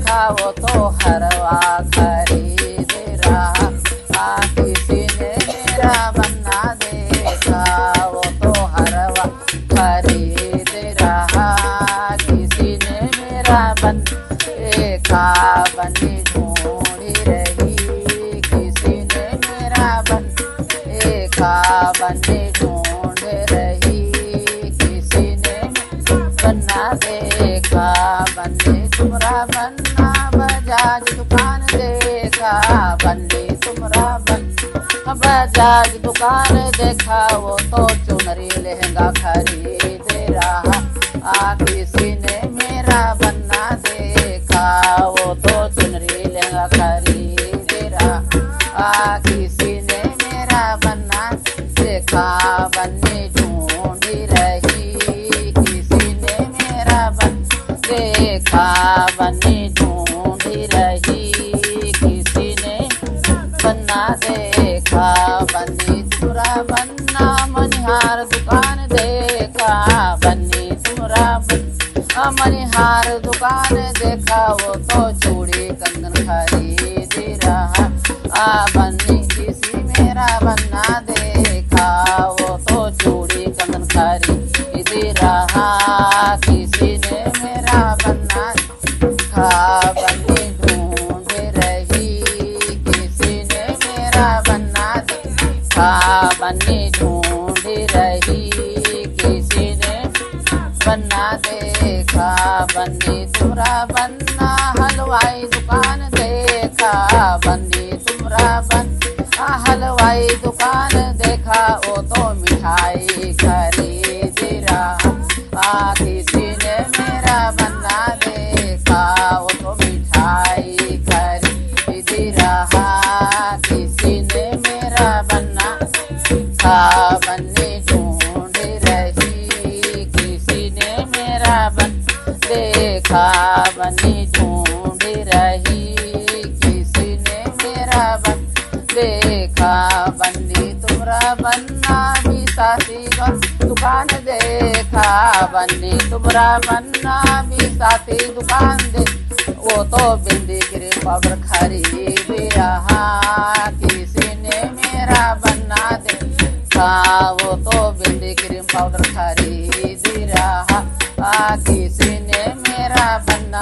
देखा वो तो हरवा खरीद रहा। किसी ने मेरा बन्ना देखा वो तो हरवा खरीद रहा। किसी ने मेरा बन्ना देखा बन्नी ढूंढी रही। किसी ने मेरा बन्ना देखा बन्नी ढूंढ रही। किसी ने बन्ना देखा बन्नी तुम्हारा बन्ना बजाज दुकान देखा बन्नी तुम्हारा बन्ना बजाज दुकान देखा वो तो चुनरी लहंगा खरीद रहा। किसी ने मेरा बन्ना देखा वो तो चुनरी लहंगा खरीद रहा। किसी ने मेरा बन्ना देखा बन्नी ढूंढी रही। किसी ने मेरा बन्ना देखा बन्नी ढूंढी रही। किसी ने बन्ना देखा बन्नी तुम्हारा बन्ना मनिहार दुकान देखा बन्नी तुम्हारा बन्ना मनिहार दुकान देखा वो तो चूड़ी कंगन खरीद रहा। बन्नी किसी मेरा बन्ना देखा वो तो चूड़ी कंगन खरीद रहा। किसी ने मेरा बन्ना देखा बन्नी ढूंढ रही। किसी ने मेरा बन्ना देखा बन्नी ढूंढ रही। किसी ने बन्ना देखा बन्नी तुम्हारा बन्ना हलवाई दुकान देखा बन्नी तुम्हारा बन्ना हलवाई दुकान देखा वो तो मिठाई खरीद रहा। किसी ने मेरा बन्ना देखा वो तो मिठाई खरीद रहा। किसी ने मेरा बन्ना देखा बन्नी ढूंढ रही। किसी ने मेरा बन्ना देखा बन्नी ढूंढ रही। किसी ने मेरा बन्ना देखा बन्नी तुम्हारा बन्ना भी साथी दुकान देखा बन्नी तुम्हारा बन्ना भी साथी दुकान दे वो तो बिंदी क्रीम पाउडर खरीद रहा। किसी ने मेरा बन्ना देखा वो तो बिंदी क्रीम पाउडर खरीद रहा। किसी ने मेरा बन्ना